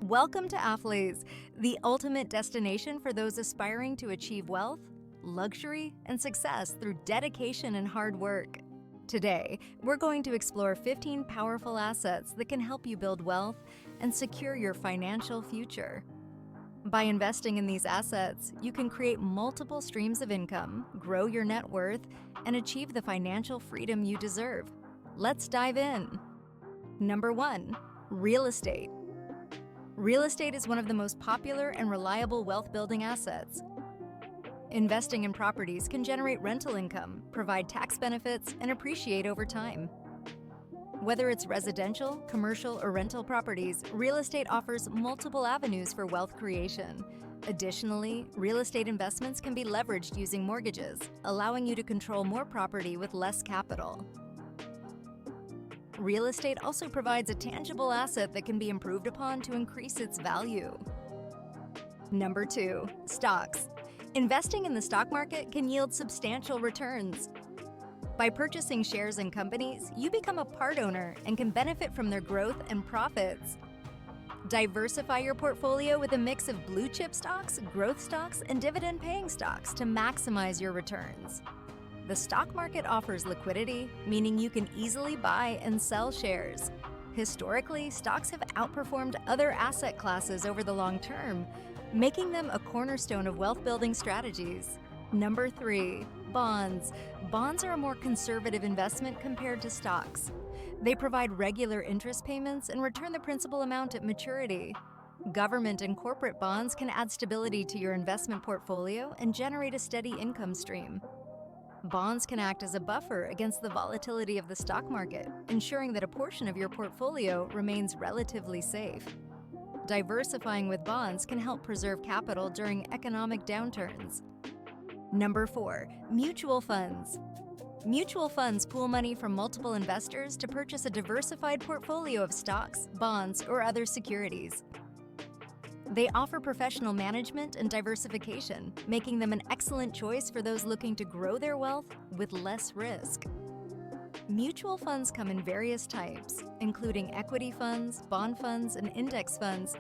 Welcome to Affleys, the ultimate destination for those aspiring to achieve wealth, luxury, and success through dedication and hard work. Today, we're going to explore 15 powerful assets that can help you build wealth and secure your financial future. By investing in these assets, you can create multiple streams of income, grow your net worth, and achieve the financial freedom you deserve. Let's dive in. Number 1. Real estate. Real estate is one of the most popular and reliable wealth-building assets. Investing in properties can generate rental income, provide tax benefits, and appreciate over time. Whether it's residential, commercial, or rental properties, real estate offers multiple avenues for wealth creation. Additionally, real estate investments can be leveraged using mortgages, allowing you to control more property with less capital. Real estate also provides a tangible asset that can be improved upon to increase its value. Number 2. Stocks. Investing in the stock market can yield substantial returns. By purchasing shares in companies, you become a part owner and can benefit from their growth and profits. Diversify your portfolio with a mix of blue-chip stocks, growth stocks, and dividend-paying stocks to maximize your returns. The stock market offers liquidity, meaning you can easily buy and sell shares. Historically, stocks have outperformed other asset classes over the long term, making them a cornerstone of wealth-building strategies. Number 3. Bonds. Bonds are a more conservative investment compared to stocks. They provide regular interest payments and return the principal amount at maturity. Government and corporate bonds can add stability to your investment portfolio and generate a steady income stream. Bonds can act as a buffer against the volatility of the stock market, ensuring that a portion of your portfolio remains relatively safe. Diversifying with bonds can help preserve capital during economic downturns. Number 4. Mutual funds. Mutual funds pool money from multiple investors to purchase a diversified portfolio of stocks, bonds, or other securities. They offer professional management and diversification, making them an excellent choice for those looking to grow their wealth with less risk. Mutual funds come in various types, including equity funds, bond funds, and index funds,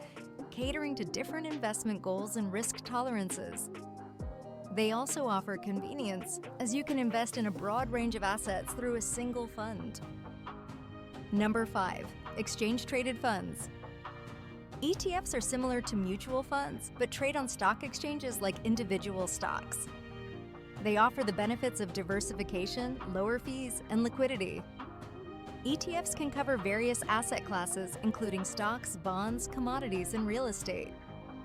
catering to different investment goals and risk tolerances. They also offer convenience, as you can invest in a broad range of assets through a single fund. Number 5. Exchange-traded funds. ETFs are similar to mutual funds, but trade on stock exchanges like individual stocks. They offer the benefits of diversification, lower fees, and liquidity. ETFs can cover various asset classes, including stocks, bonds, commodities, and real estate.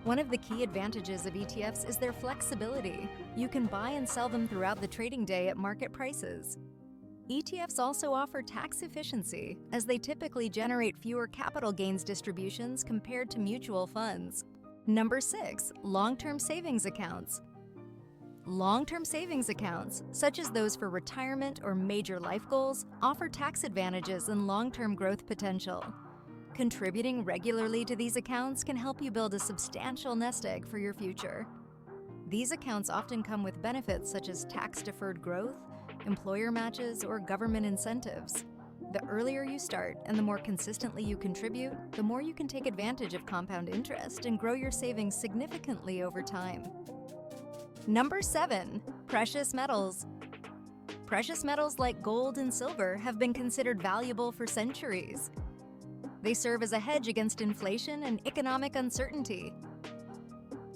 One of the key advantages of ETFs is their flexibility. You can buy and sell them throughout the trading day at market prices. ETFs also offer tax efficiency, as they typically generate fewer capital gains distributions compared to mutual funds. Number 6. Long-term savings accounts. Long-term savings accounts, such as those for retirement or major life goals, offer tax advantages and long-term growth potential. Contributing regularly to these accounts can help you build a substantial nest egg for your future. These accounts often come with benefits such as tax-deferred growth, employer matches, or government incentives. The earlier you start and the more consistently you contribute, the more you can take advantage of compound interest and grow your savings significantly over time. Number 7. Precious metals. Precious metals like gold and silver have been considered valuable for centuries. They serve as a hedge against inflation and economic uncertainty.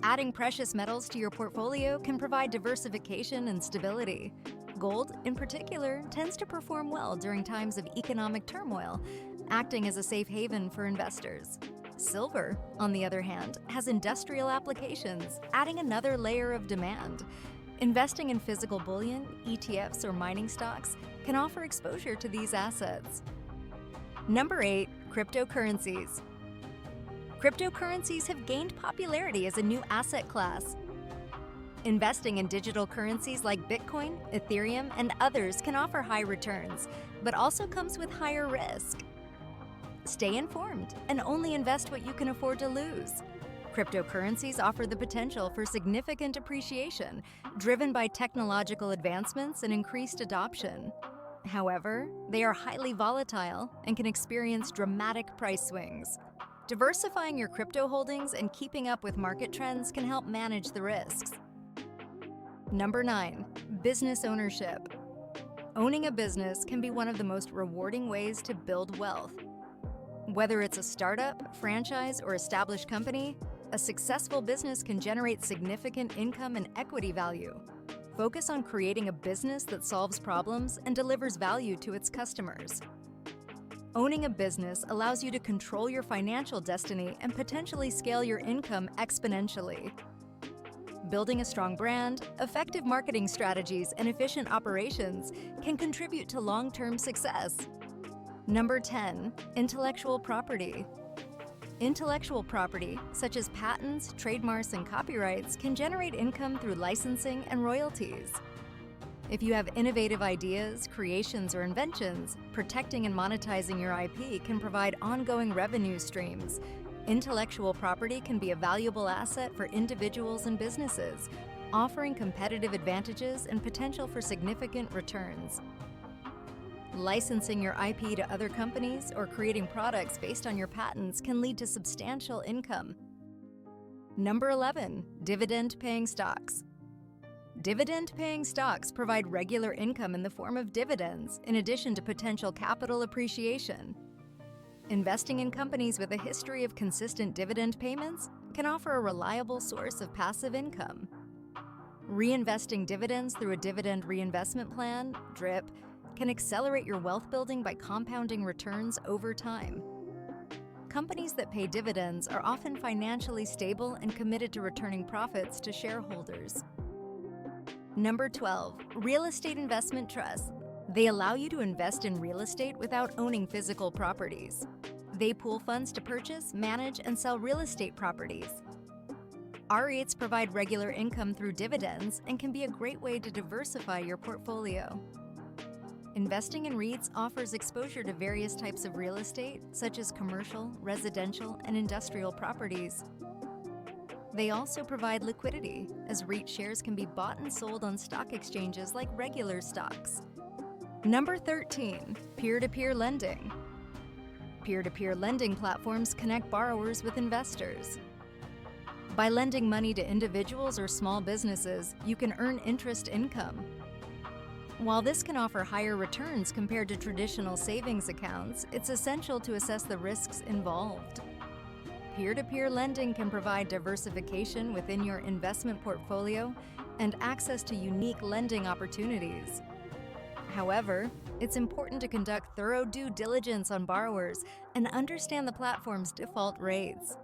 Adding precious metals to your portfolio can provide diversification and stability. Gold, in particular, tends to perform well during times of economic turmoil, acting as a safe haven for investors. Silver, on the other hand, has industrial applications, adding another layer of demand. Investing in physical bullion, ETFs, or mining stocks can offer exposure to these assets. Number 8. Cryptocurrencies. Cryptocurrencies have gained popularity as a new asset class. Investing in digital currencies like Bitcoin, Ethereum, and others can offer high returns, but also comes with higher risk. Stay informed and only invest what you can afford to lose. Cryptocurrencies offer the potential for significant appreciation, driven by technological advancements and increased adoption. However, they are highly volatile and can experience dramatic price swings. Diversifying your crypto holdings and keeping up with market trends can help manage the risks. Number 9, business ownership. Owning a business can be one of the most rewarding ways to build wealth. Whether it's a startup, franchise, or established company, a successful business can generate significant income and equity value. Focus on creating a business that solves problems and delivers value to its customers. Owning a business allows you to control your financial destiny and potentially scale your income exponentially. Building a strong brand, effective marketing strategies, and efficient operations can contribute to long-term success. Number 10, intellectual property. Intellectual property, such as patents, trademarks, and copyrights, can generate income through licensing and royalties. If you have innovative ideas, creations, or inventions, protecting and monetizing your IP can provide ongoing revenue streams. Intellectual property can be a valuable asset for individuals and businesses, offering competitive advantages and potential for significant returns. Licensing your IP to other companies or creating products based on your patents can lead to substantial income. Number 11, dividend-paying stocks. Dividend-paying stocks provide regular income in the form of dividends, in addition to potential capital appreciation. Investing in companies with a history of consistent dividend payments can offer a reliable source of passive income. Reinvesting dividends through a dividend reinvestment plan, DRIP, can accelerate your wealth building by compounding returns over time. Companies that pay dividends are often financially stable and committed to returning profits to shareholders. Number 12, real estate investment trusts. They allow you to invest in real estate without owning physical properties. They pool funds to purchase, manage, and sell real estate properties. REITs provide regular income through dividends and can be a great way to diversify your portfolio. Investing in REITs offers exposure to various types of real estate, such as commercial, residential, and industrial properties. They also provide liquidity, as REIT shares can be bought and sold on stock exchanges like regular stocks. Number 13, peer-to-peer lending. Peer-to-peer lending platforms connect borrowers with investors. By lending money to individuals or small businesses, you can earn interest income. While this can offer higher returns compared to traditional savings accounts, it's essential to assess the risks involved. Peer-to-peer lending can provide diversification within your investment portfolio and access to unique lending opportunities. However, it's important to conduct thorough due diligence on borrowers and understand the platform's default rates.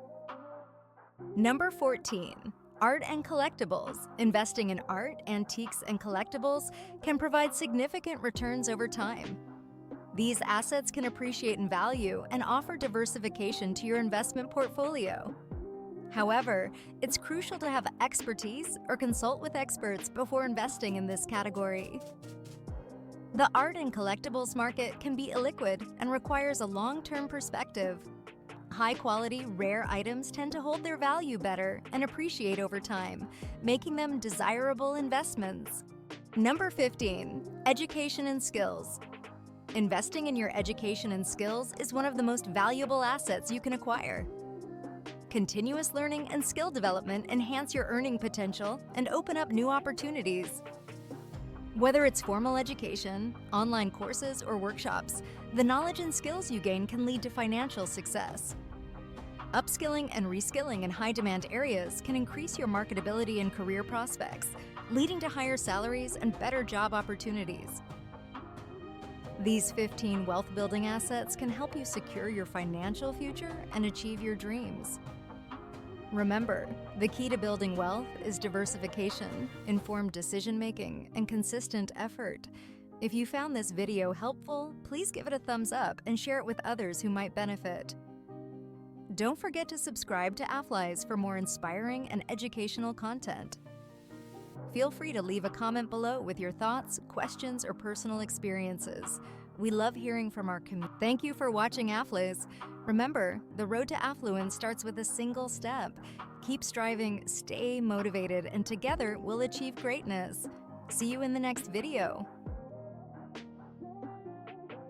Number 14, art and collectibles. Investing in art, antiques, and collectibles can provide significant returns over time. These assets can appreciate in value and offer diversification to your investment portfolio. However, it's crucial to have expertise or consult with experts before investing in this category. The art and collectibles market can be illiquid and requires a long-term perspective. High-quality, rare items tend to hold their value better and appreciate over time, making them desirable investments. Number 15, education and skills. Investing in your education and skills is one of the most valuable assets you can acquire. Continuous learning and skill development enhance your earning potential and open up new opportunities. Whether it's formal education, online courses, or workshops, the knowledge and skills you gain can lead to financial success. Upskilling and reskilling in high-demand areas can increase your marketability and career prospects, leading to higher salaries and better job opportunities. These 15 wealth-building assets can help you secure your financial future and achieve your dreams. Remember, the key to building wealth is diversification, informed decision-making, and consistent effort. If you found this video helpful, please give it a thumbs up and share it with others who might benefit. Don't forget to subscribe to AFLIES for more inspiring and educational content. Feel free to leave a comment below with your thoughts, questions, or personal experiences. We love hearing from our community. Thank you for watching AFLIES. Remember, the road to affluence starts with a single step. Keep striving, stay motivated, and together we'll achieve greatness. See you in the next video.